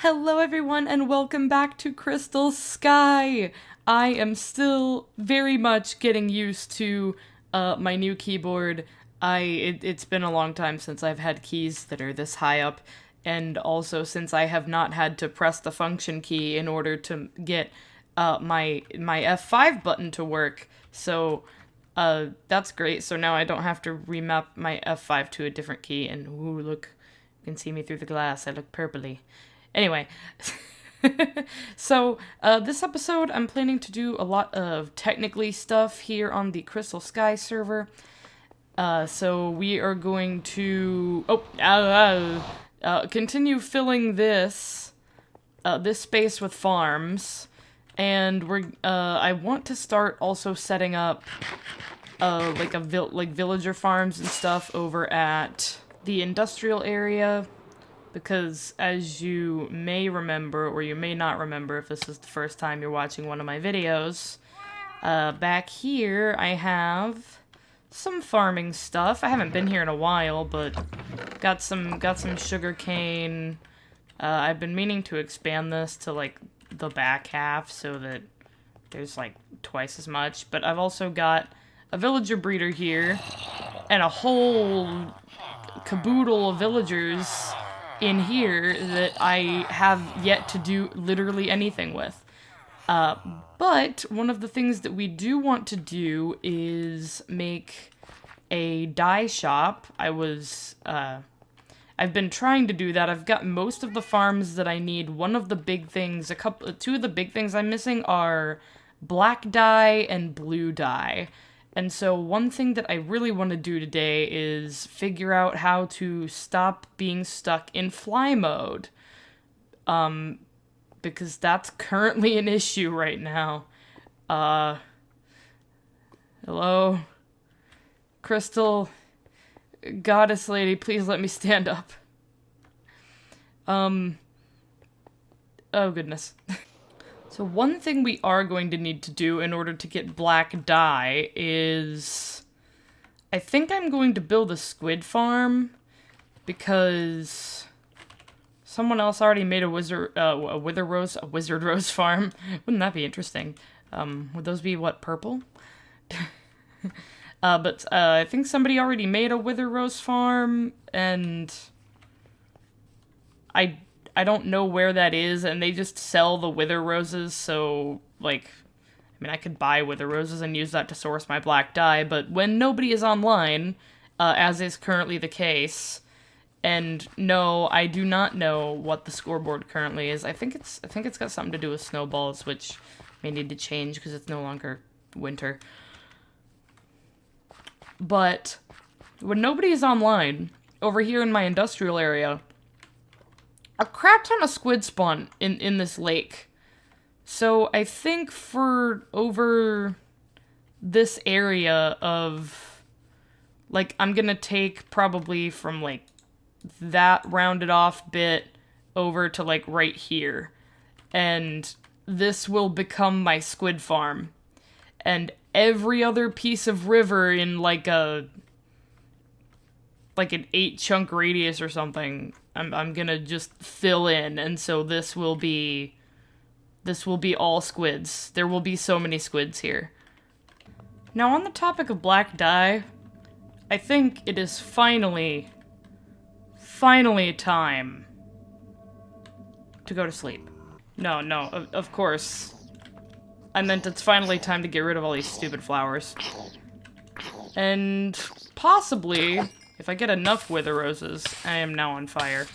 Hello everyone and welcome back to Crystal Sky! I am still very much getting used to my new keyboard. It's been a long time since I've had keys that are this high up, and also since I have not had to press the function key in order to get my F5 button to work. So that's great. So now I don't have to remap my F5 to a different key, and ooh, look, you can see me through the glass. I look purpley. Anyway, so this episode I'm planning to do a lot of technically stuff here on the Crystal Sky server. So we are going to continue filling this space with farms, and I want to start also setting up villager farms and stuff over at the industrial area. Because, as you may remember, or you may not remember if this is the first time you're watching one of my videos, back here I have some farming stuff. I haven't been here in a while, but got some sugar cane. I've been meaning to expand this to, like, the back half so that there's, like, twice as much. But I've also got a villager breeder here, and a whole caboodle of villagers in here that I have yet to do literally anything with. But one of the things that we do want to do is make a dye shop. I've been trying to do that. I've got most of the farms that I need. One of the big things, two of the big things I'm missing are black dye and blue dye. And so one thing that I really want to do today is figure out how to stop being stuck in fly mode. Because that's currently an issue right now. Hello? Crystal? Goddess lady, please let me stand up. Oh goodness. So one thing we are going to need to do in order to get black dye is, I think I'm going to build a squid farm, because someone else already made a wizard rose farm. Wouldn't that be interesting? Would those be, what, purple? But I think somebody already made a wither rose farm, and I don't know where that is, and they just sell the wither roses, so, like, I mean, I could buy wither roses and use that to source my black dye, but when nobody is online, as is currently the case, and no, I do not know what the scoreboard currently is. I think it's got something to do with snowballs, which may need to change because it's no longer winter. But when nobody is online, over here in my industrial area, a crap ton of squid spawn in this lake. So I think for over this area of, like, I'm gonna take probably from, like, that rounded off bit over to, like, right here. And this will become my squid farm. And every other piece of river in, like, an 8-chunk radius or something, I'm gonna just fill in, and so this will be all squids. There will be so many squids here. Now, on the topic of black dye, I think it is finally time to go to sleep. No, of course. I meant it's finally time to get rid of all these stupid flowers. And possibly, if I get enough wither roses, I am now on fire.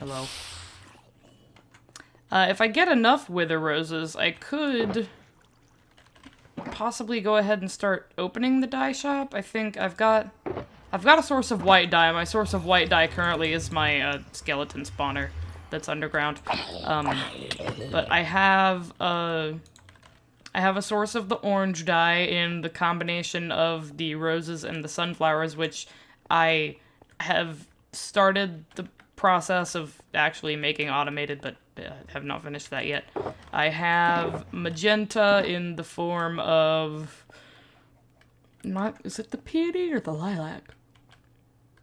Hello. If I get enough wither roses, I could possibly go ahead and start opening the dye shop. I think I've got a source of white dye. My source of white dye currently is my skeleton spawner that's underground. But I have a source of the orange dye in the combination of the roses and the sunflowers, which I have started the process of actually making automated, but have not finished that yet. I have magenta in the form of... is it the peony or the lilac?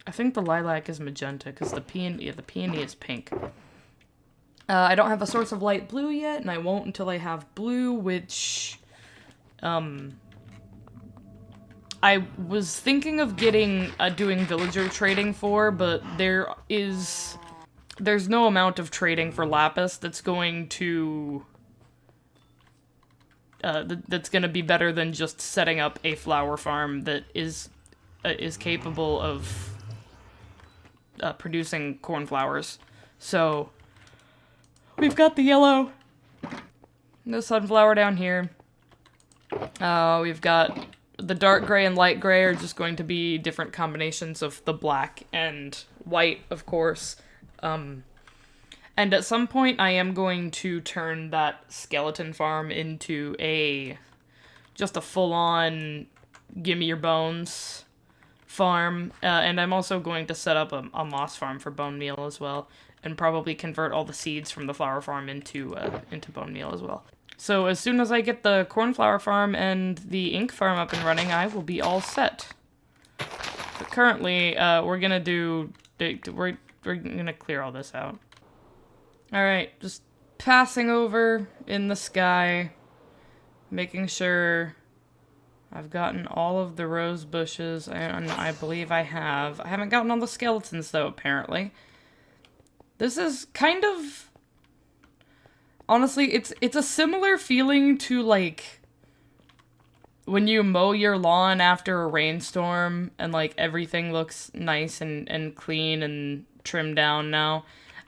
I think the lilac is magenta, because the peony is pink. I don't have a source of light blue yet, and I won't until I have blue, which, I was thinking of getting, doing villager trading for, but there's no amount of trading for lapis that's going to, that's gonna be better than just setting up a flower farm that is capable of, producing cornflowers. So, we've got the yellow, the sunflower down here. We've got the dark gray and light gray are just going to be different combinations of the black and white, of course. And at some point, I am going to turn that skeleton farm into just a full-on gimme your bones farm. And I'm also going to set up a moss farm for bone meal as well, and probably convert all the seeds from the flower farm into bone meal as well. So as soon as I get the cornflower farm and the ink farm up and running, I will be all set. But currently, we're gonna clear all this out. Alright, just passing over in the sky, making sure I've gotten all of the rose bushes, and I believe I have. I haven't gotten all the skeletons, though, apparently. This is kind of... Honestly, it's a similar feeling to, like, when you mow your lawn after a rainstorm, and, like, everything looks nice and clean and trimmed down now.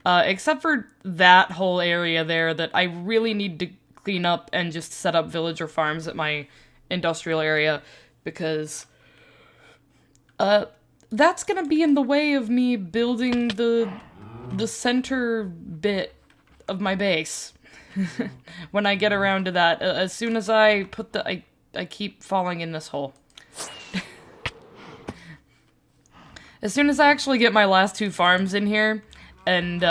Except for that whole area there that I really need to clean up and just set up villager farms at my industrial area, because that's gonna be in the way of me building the center bit of my base. When I get around to that, as soon as I put I keep falling in this hole. As soon as I actually get my last 2 farms in here, and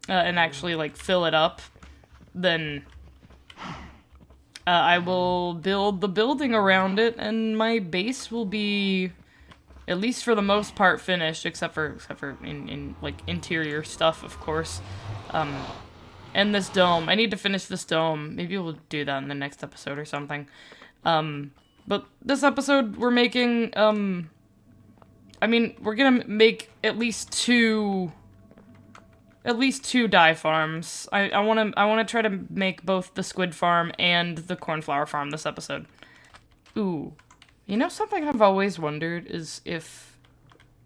actually, like, fill it up, then I will build the building around it, and my base will be, at least for the most part, finished, except for in like, interior stuff, of course. And this dome. I need to finish this dome. Maybe we'll do that in the next episode or something. But this episode, we're making, I mean, we're gonna make at least two dye farms. I wanna try to make both the Squid Farm and the Cornflower Farm this episode. Ooh. You know, something I've always wondered is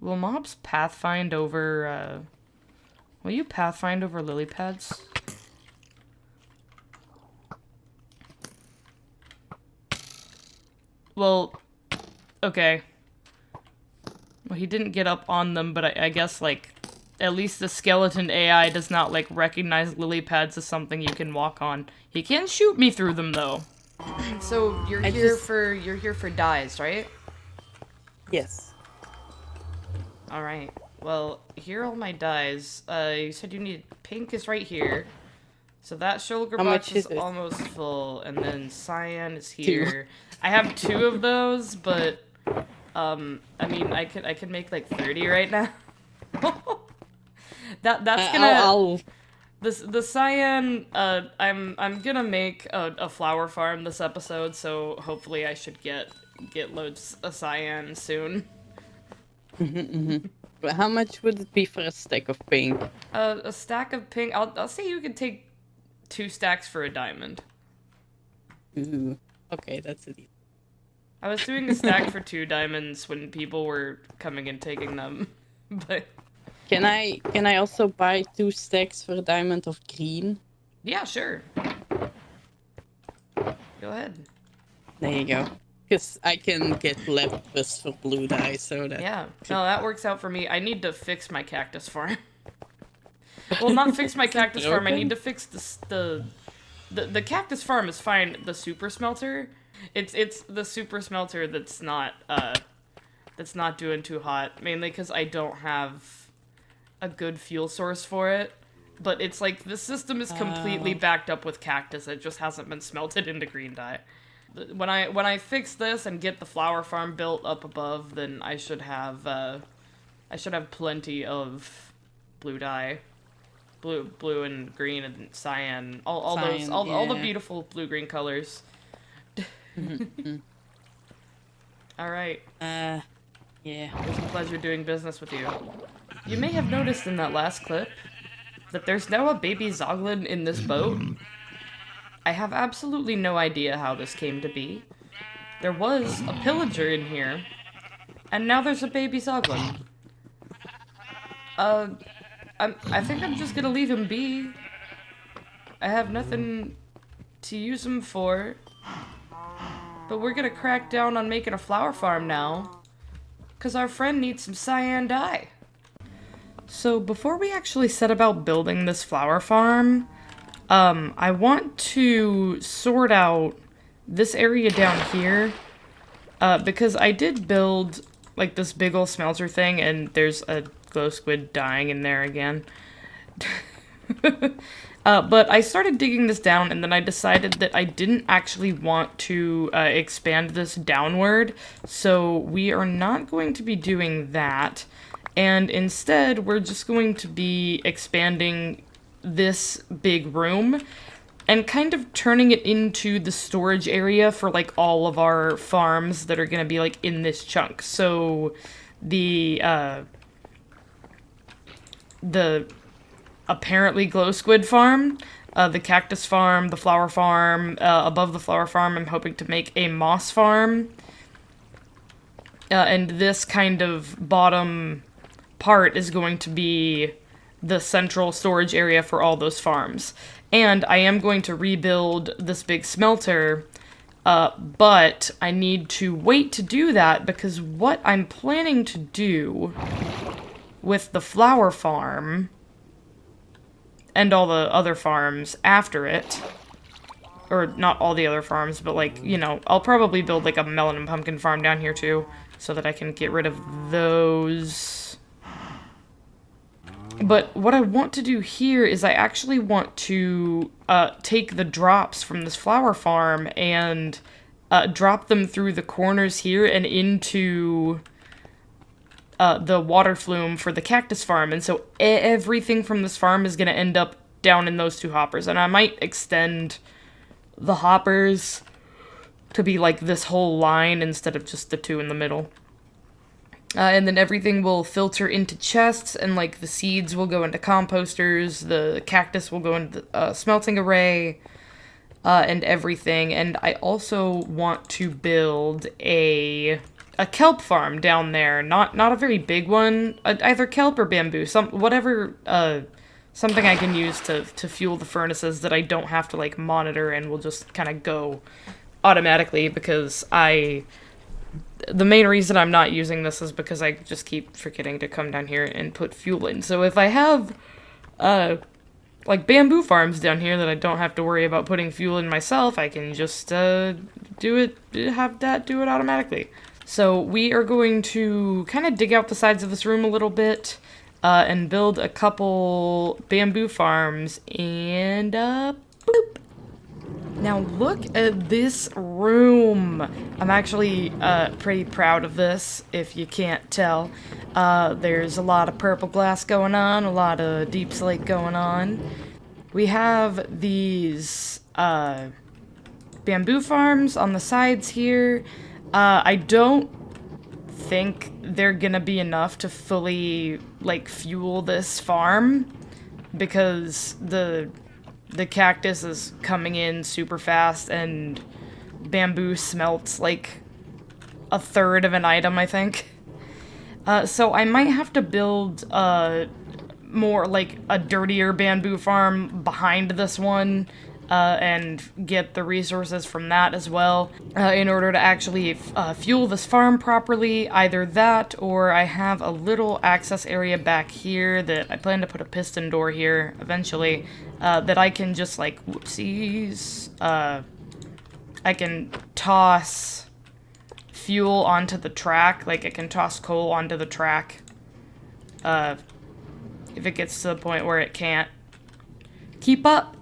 will mobs pathfind over, will you pathfind over lily pads? Well, okay. Well, he didn't get up on them, but I guess, like, at least the skeleton AI does not, like, recognize lily pads as something you can walk on. He can shoot me through them, though. So, you're here for dyes, right? Yes. Alright. Well, here are all my dyes. You said you need... Pink is right here. So that sugar box is almost full, and then cyan is here. I have 2 of those, but... I mean, I could make, like, 30 right now. That's gonna... The cyan, I'm gonna make a flower farm this episode, so hopefully I should get loads of cyan soon. But how much would it be for a stack of pink? A stack of pink, I'll say you could take 2 stacks for a diamond. Ooh, okay, that's it. I was doing a stack for 2 diamonds when people were coming and taking them, but... Can I also buy 2 stacks for a diamond of green? Yeah, sure. Go ahead. There you go. Because I can get lapis for blue dye, so that... Yeah, no, that works out for me. I need to fix my cactus farm. Well, not fix my cactus farm, I need to fix the cactus farm is fine, the super smelter. It's the super smelter that's not doing too hot, mainly because I don't have a good fuel source for it. But it's like, the system is completely backed up with cactus, it just hasn't been smelted into green dye. When I fix this and get the flower farm built up above, then I should have plenty of blue dye. blue and green and cyan, all Cyan, those, all the yeah. beautiful blue-green colors. All right. Yeah. It was a pleasure doing business with you. You may have noticed in that last clip that there's now a baby Zoglin in this boat. I have absolutely no idea how this came to be. There was a pillager in here, and now there's a baby Zoglin. I think I'm just gonna leave him be. I have nothing to use him for. But we're gonna crack down on making a flower farm now. 'Cause our friend needs some cyan dye. So before we actually set about building this flower farm, I want to sort out this area down here. Because I did build like this big old smelter thing, and there's a glow squid dying in there again. But I started digging this down, and then I decided that I didn't actually want to expand this downward, so we are not going to be doing that, and instead we're just going to be expanding this big room and kind of turning it into the storage area for like all of our farms that are going to be like in this chunk. So the apparently glow squid farm, the cactus farm, the flower farm, above the flower farm I'm hoping to make a moss farm, and this kind of bottom part is going to be the central storage area for all those farms. And I am going to rebuild this big smelter, but I need to wait to do that because what I'm planning to do with the flower farm and all the other farms after it, or not all the other farms, but like, you know, I'll probably build like a melon and pumpkin farm down here too, so that I can get rid of those. But what I want to do here is I actually want to take the drops from this flower farm and drop them through the corners here and into the water flume for the cactus farm, and so everything from this farm is going to end up down in those two hoppers, and I might extend the hoppers to be like this whole line instead of just the two in the middle. And then everything will filter into chests, and like the seeds will go into composters, the cactus will go into the smelting array, and everything. And I also want to build a kelp farm down there, not a very big one, either kelp or bamboo, something I can use to fuel the furnaces that I don't have to like monitor and will just kind of go automatically, because the main reason I'm not using this is because I just keep forgetting to come down here and put fuel in. So if I have like bamboo farms down here that I don't have to worry about putting fuel in myself, I can just have that do it automatically. So we are going to kind of dig out the sides of this room a little bit and build a couple bamboo farms, and bloop. Now look at this room. I'm actually pretty proud of this, if you can't tell. There's a lot of purple glass going on, a lot of deep slate going on. We have these bamboo farms on the sides here. I don't think they're gonna be enough to fully, like, fuel this farm, because the cactus is coming in super fast, and bamboo smelts like a third of an item, I think. So I might have to build more like a dirtier bamboo farm behind this one, and get the resources from that as well, in order to actually fuel this farm properly. Either that, or I have a little access area back here that I plan to put a piston door here eventually, that I can just like, whoopsies, I can toss fuel onto the track, like I can toss coal onto the track, if it gets to the point where it can't keep up.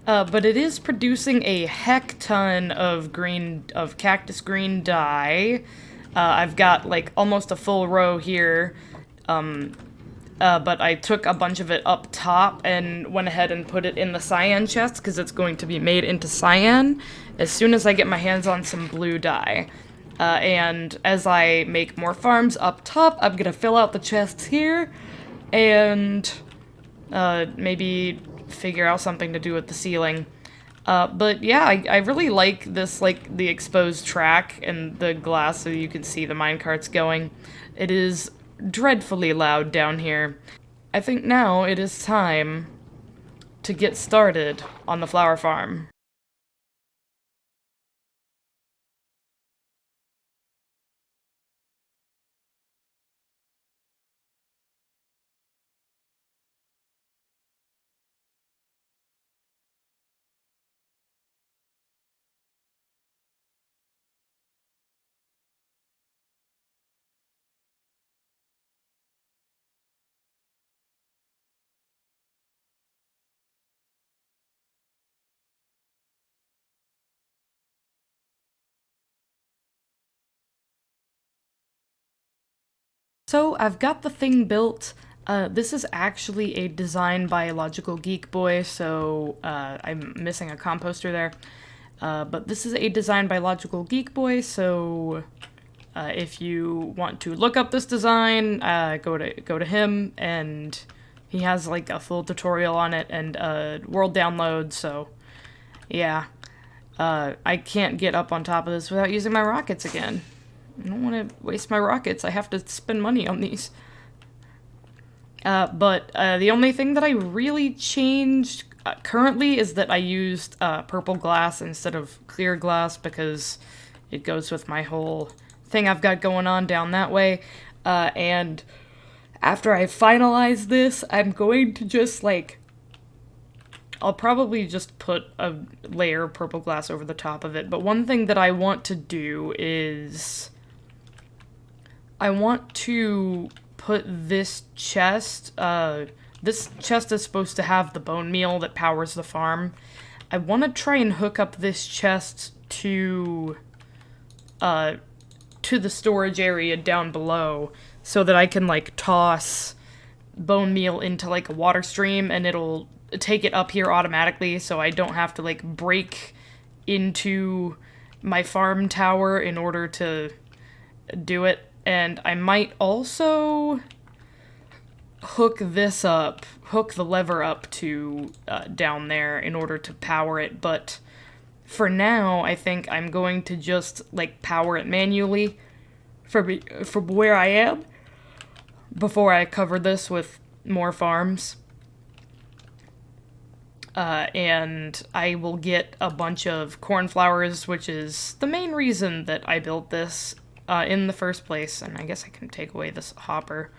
But it is producing a heck ton of cactus green dye. I've got like almost a full row here. but I took a bunch of it up top and went ahead and put it in the cyan chest because it's going to be made into cyan as soon as I get my hands on some blue dye. And as I make more farms up top, I'm gonna fill out the chests here and maybe figure out something to do with the ceiling. But yeah, I really like this, like, the exposed track and the glass so you can see the minecarts going. It is dreadfully loud down here. I think now it is time to get started on the flower farm. So I've got the thing built. This is actually a design by Logical Geek Boy, so I'm missing a composter there. But this is a design by Logical Geek Boy, so if you want to look up this design, go to him, and he has like a full tutorial on it and a world download. So yeah, I can't get up on top of this without using my rockets again. I don't want to waste my rockets. I have to spend money on these. But the only thing that I really changed currently is that I used purple glass instead of clear glass because it goes with my whole thing I've got going on down that way. And after I finalize this, I'm going to just, like, I'll probably just put a layer of purple glass over the top of it. But one thing that I want to do is I want to put this chest, this chest is supposed to have the bone meal that powers the farm. I want to try and hook up this chest to the storage area down below so that I can, like, toss bone meal into, like, a water stream and it'll take it up here automatically so I don't have to, like, break into my farm tower in order to do it. And I might also hook the lever up to down there in order to power it, but for now I think I'm going to just, like, power it manually from where I am before I cover this with more farms. And I will get a bunch of cornflowers, which is the main reason that I built this in the first place, and I guess I can take away this hopper.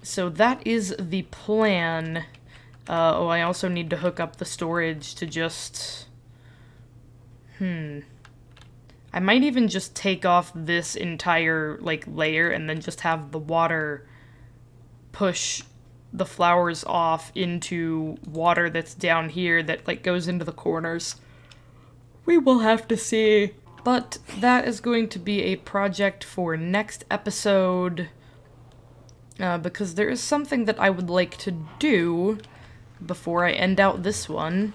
So that is the plan. Oh, I also need to hook up the storage to just... I might even just take off this entire, like, layer and then just have the water push the flowers off into water that's down here that, like, goes into the corners. We will have to see. But that is going to be a project for next episode, because there is something that I would like to do before I end out this one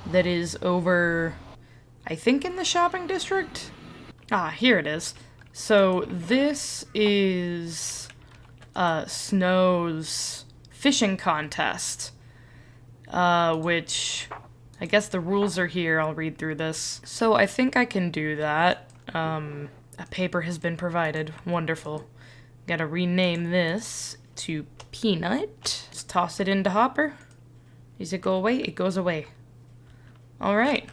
that is over, I think, in the shopping district? Ah, here it is. So this is Snow's fishing contest, which... I guess the rules are here. I'll read through this. So I think I can do that. A paper has been provided. Wonderful. Gotta rename this to Peanut. Just toss it into Hopper. Does it go away? It goes away. Alright.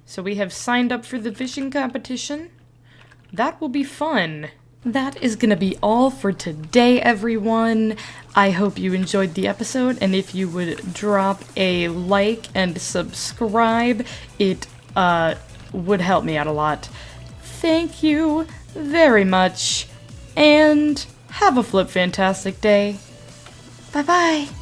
So we have signed up for the fishing competition. That will be fun. That is gonna be all for today, everyone. I hope you enjoyed the episode, and if you would drop a like and subscribe, it would help me out a lot. Thank you very much, and have a flip-fantastic day. Bye-bye.